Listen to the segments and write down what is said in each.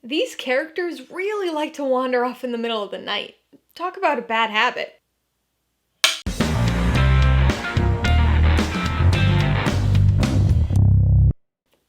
These characters really like to wander off in the middle of the night. Talk about a bad habit.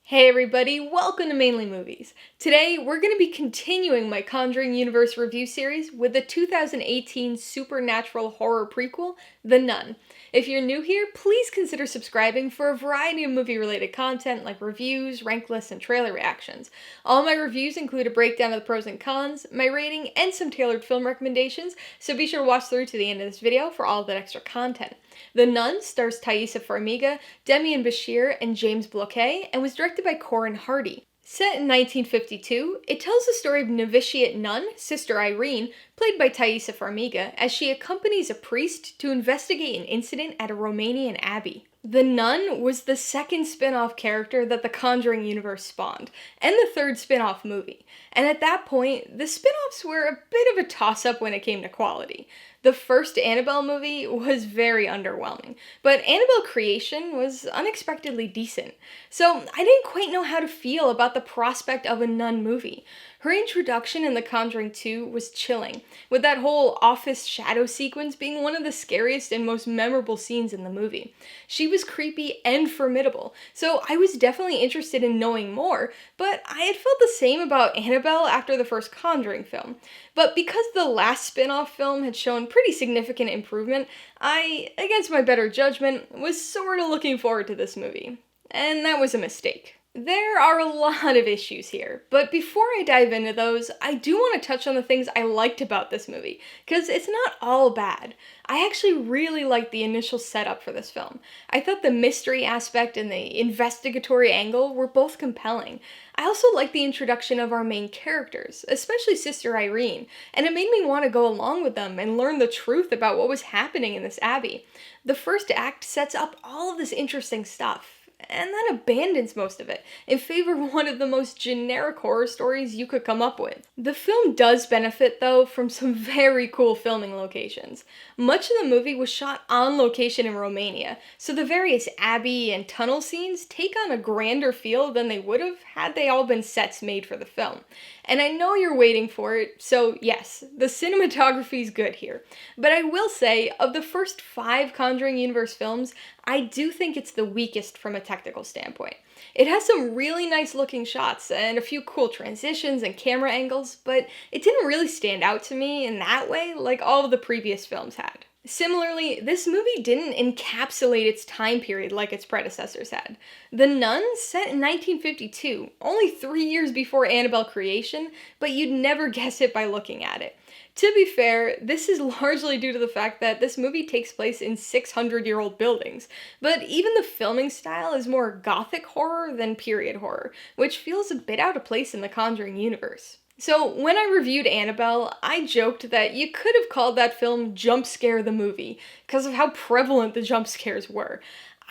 Hey everybody, welcome to Mainly Movies. Today, we're going to be continuing my Conjuring Universe review series with the 2018 supernatural horror prequel, The Nun. If you're new here, please consider subscribing for a variety of movie-related content like reviews, rank lists, and trailer reactions. All my reviews include a breakdown of the pros and cons, my rating, and some tailored film recommendations, so be sure to watch through to the end of this video for all that extra content. The Nun stars Taissa Farmiga, Demian Bashir, and James Bloquet, and was directed by Corin Hardy. Set in 1952, it tells the story of novitiate nun, Sister Irene, played by Taissa Farmiga, as she accompanies a priest to investigate an incident at a Romanian abbey. The Nun was the second spin-off character that the Conjuring universe spawned, and the third spin-off movie. And at that point, the spin-offs were a bit of a toss-up when it came to quality. The first Annabelle movie was very underwhelming, but Annabelle Creation was unexpectedly decent. So I didn't quite know how to feel about the prospect of a nun movie. Her introduction in The Conjuring 2 was chilling, with that whole office shadow sequence being one of the scariest and most memorable scenes in the movie. She was creepy and formidable, so I was definitely interested in knowing more, but I had felt the same about Annabelle after the first Conjuring film. But because the last spin-off film had shown pretty significant improvement, I, against my better judgment, was sort of looking forward to this movie. And that was a mistake. There are a lot of issues here, but before I dive into those, I do want to touch on the things I liked about this movie, because it's not all bad. I actually really liked the initial setup for this film. I thought the mystery aspect and the investigatory angle were both compelling. I also liked the introduction of our main characters, especially Sister Irene, and it made me want to go along with them and learn the truth about what was happening in this abbey. The first act sets up all of this interesting stuff, and then abandons most of it in favor of one of the most generic horror stories you could come up with. The film does benefit, though, from some very cool filming locations. Much of the movie was shot on location in Romania, so the various abbey and tunnel scenes take on a grander feel than they would have had they all been sets made for the film. And I know you're waiting for it, so yes, the cinematography's good here. But I will say, of the first 5 Conjuring Universe films, I do think it's the weakest from a technical standpoint. It has some really nice looking shots and a few cool transitions and camera angles, but it didn't really stand out to me in that way like all of the previous films had. Similarly, this movie didn't encapsulate its time period like its predecessors had. The Nun, set in 1952, only 3 years before Annabelle Creation, but you'd never guess it by looking at it. To be fair, this is largely due to the fact that this movie takes place in 600-year-old buildings, but even the filming style is more gothic horror than period horror, which feels a bit out of place in the Conjuring universe. So, when I reviewed Annabelle, I joked that you could have called that film Jump Scare the Movie, because of how prevalent the jump scares were.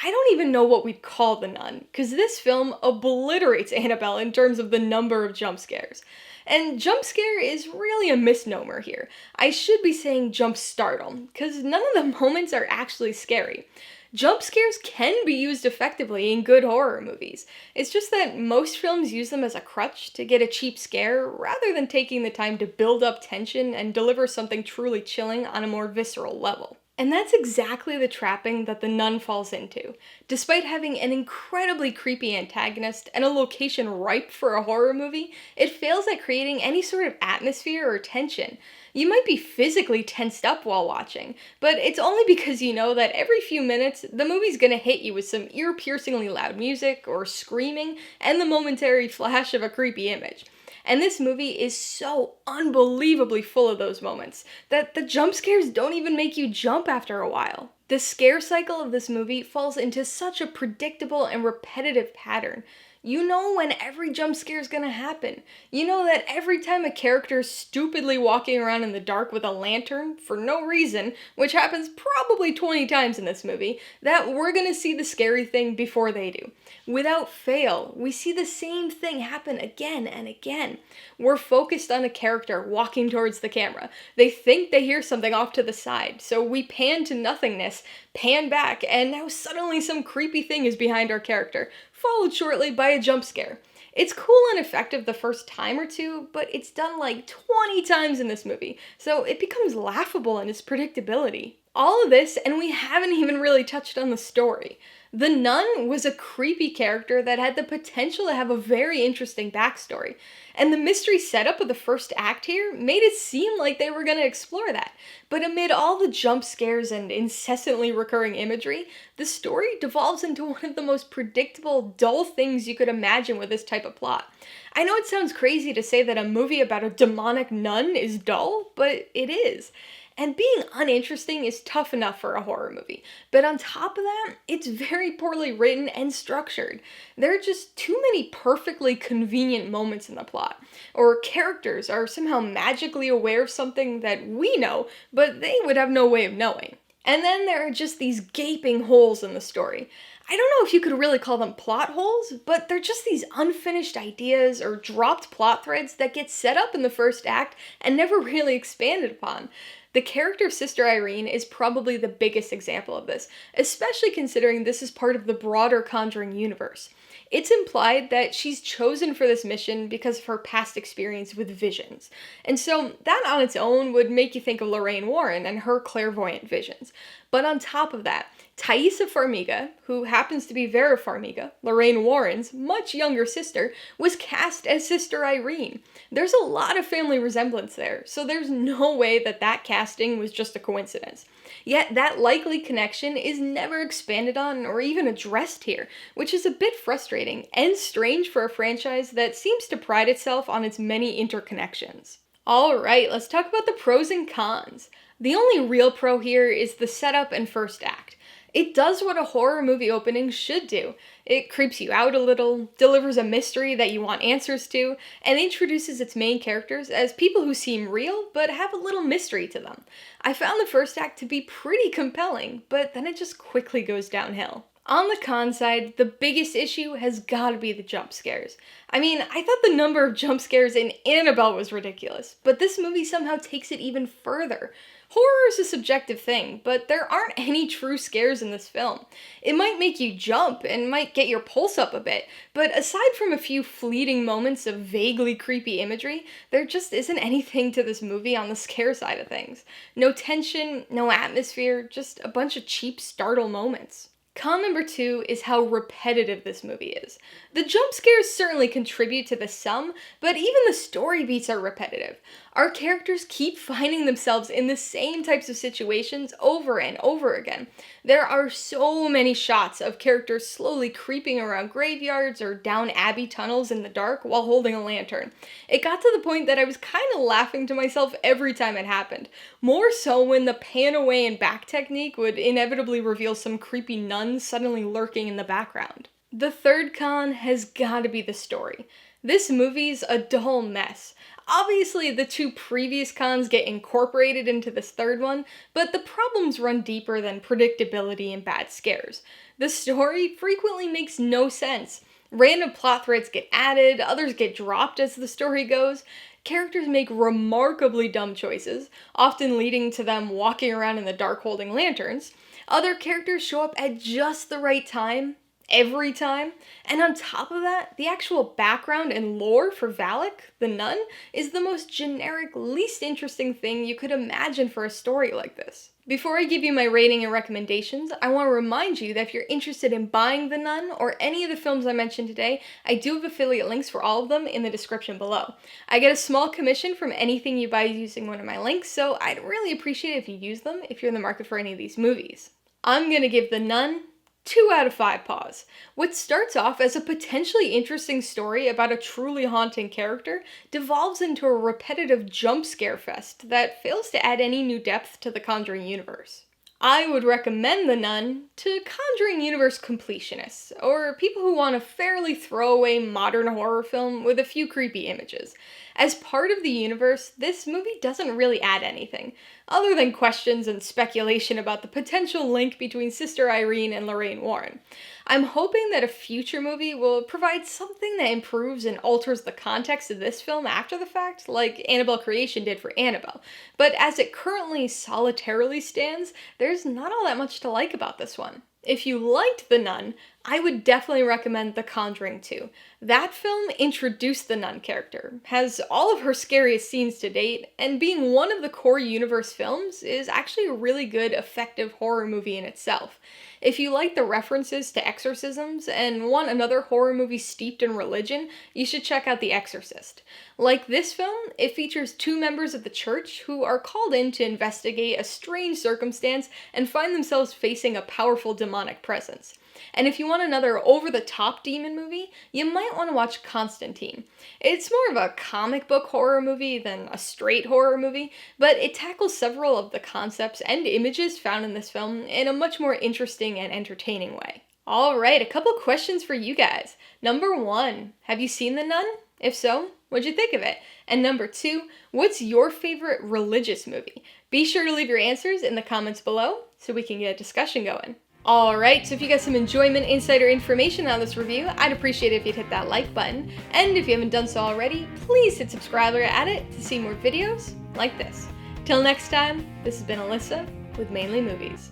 I don't even know what we'd call The Nun, because this film obliterates Annabelle in terms of the number of jump scares. And jump scare is really a misnomer here. I should be saying jump startle, because none of the moments are actually scary. Jump scares can be used effectively in good horror movies. It's just that most films use them as a crutch to get a cheap scare rather than taking the time to build up tension and deliver something truly chilling on a more visceral level. And that's exactly the trapping that The Nun falls into. Despite having an incredibly creepy antagonist and a location ripe for a horror movie, it fails at creating any sort of atmosphere or tension. You might be physically tensed up while watching, but it's only because you know that every few minutes, the movie's gonna hit you with some ear-piercingly loud music or screaming and the momentary flash of a creepy image. And this movie is so unbelievably full of those moments that the jump scares don't even make you jump after a while. The scare cycle of this movie falls into such a predictable and repetitive pattern. You know when every jump scare is gonna happen. You know that every time a character is stupidly walking around in the dark with a lantern for no reason, which happens probably 20 times in this movie, that we're gonna see the scary thing before they do. Without fail, we see the same thing happen again and again. We're focused on a character walking towards the camera. They think they hear something off to the side, so we pan to nothingness, pan back, and now suddenly some creepy thing is behind our character, followed shortly by a jump scare. It's cool and effective the first time or two, but it's done like 20 times in this movie, so it becomes laughable in its predictability. All of this, and we haven't even really touched on the story. The nun was a creepy character that had the potential to have a very interesting backstory, and the mystery setup of the first act here made it seem like they were going to explore that. But amid all the jump scares and incessantly recurring imagery, the story devolves into one of the most predictable, dull things you could imagine with this type of plot. I know it sounds crazy to say that a movie about a demonic nun is dull, but it is. And being uninteresting is tough enough for a horror movie, but on top of that, it's very poorly written and structured. There are just too many perfectly convenient moments in the plot, or characters are somehow magically aware of something that we know, but they would have no way of knowing. And then there are just these gaping holes in the story. I don't know if you could really call them plot holes, but they're just these unfinished ideas or dropped plot threads that get set up in the first act and never really expanded upon. The character of Sister Irene is probably the biggest example of this, especially considering this is part of the broader Conjuring universe. It's implied that she's chosen for this mission because of her past experience with visions. And so that on its own would make you think of Lorraine Warren and her clairvoyant visions. But on top of that, Taissa Farmiga, who happens to be Vera Farmiga, Lorraine Warren's much younger sister, was cast as Sister Irene. There's a lot of family resemblance there, so there's no way that casting was just a coincidence. Yet that likely connection is never expanded on or even addressed here, which is a bit frustrating and strange for a franchise that seems to pride itself on its many interconnections. Alright, let's talk about the pros and cons. The only real pro here is the setup and first act. It does what a horror movie opening should do. It creeps you out a little, delivers a mystery that you want answers to, and introduces its main characters as people who seem real but have a little mystery to them. I found the first act to be pretty compelling, but then it just quickly goes downhill. On the con side, the biggest issue has gotta be the jump scares. I mean, I thought the number of jump scares in Annabelle was ridiculous, but this movie somehow takes it even further. Horror is a subjective thing, but there aren't any true scares in this film. It might make you jump and might get your pulse up a bit, but aside from a few fleeting moments of vaguely creepy imagery, there just isn't anything to this movie on the scare side of things. No tension, no atmosphere, just a bunch of cheap startle moments. Con number 2 is how repetitive this movie is. The jump scares certainly contribute to the sum, but even the story beats are repetitive. Our characters keep finding themselves in the same types of situations over and over again. There are so many shots of characters slowly creeping around graveyards or down abbey tunnels in the dark while holding a lantern. It got to the point that I was kind of laughing to myself every time it happened. More so when the pan away and back technique would inevitably reveal some creepy nun suddenly lurking in the background. The third con has gotta be the story. This movie's a dull mess. Obviously, the two previous cons get incorporated into this third one, but the problems run deeper than predictability and bad scares. The story frequently makes no sense. Random plot threads get added, others get dropped as the story goes. Characters make remarkably dumb choices, often leading to them walking around in the dark holding lanterns. Other characters show up at just the right time, every time, and on top of that, the actual background and lore for Valak, the nun, is the most generic, least interesting thing you could imagine for a story like this. Before I give you my rating and recommendations, I want to remind you that if you're interested in buying The Nun or any of the films I mentioned today, I do have affiliate links for all of them in the description below. I get a small commission from anything you buy using one of my links, so I'd really appreciate it if you use them if you're in the market for any of these movies. I'm gonna give The Nun 2 out of 5 paws. What starts off as a potentially interesting story about a truly haunting character devolves into a repetitive jump scare fest that fails to add any new depth to the Conjuring universe. I would recommend The Nun to Conjuring universe completionists, or people who want a fairly throwaway modern horror film with a few creepy images. As part of the universe, this movie doesn't really add anything, other than questions and speculation about the potential link between Sister Irene and Lorraine Warren. I'm hoping that a future movie will provide something that improves and alters the context of this film after the fact, like Annabelle Creation did for Annabelle. But as it currently solitarily stands, there's not all that much to like about this one. If you liked The Nun, I would definitely recommend The Conjuring 2. That film introduced the nun character, has all of her scariest scenes to date, and being one of the core universe films is actually a really good, effective horror movie in itself. If you like the references to exorcisms and want another horror movie steeped in religion, you should check out The Exorcist. Like this film, it features two members of the church who are called in to investigate a strange circumstance and find themselves facing a powerful demonic presence. And if you want another over-the-top demon movie, you might want to watch Constantine. It's more of a comic book horror movie than a straight horror movie, but it tackles several of the concepts and images found in this film in a much more interesting and entertaining way. Alright, a couple questions for you guys. Number 1, have you seen The Nun? If so, what'd you think of it? And number 2, what's your favorite religious movie? Be sure to leave your answers in the comments below so we can get a discussion going. Alright, so if you got some enjoyment, insight, or information on this review, I'd appreciate it if you'd hit that like button. And if you haven't done so already, please hit subscribe or add it to see more videos like this. Till next time, this has been Alyssa with Mainly Movies,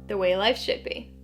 the way life should be.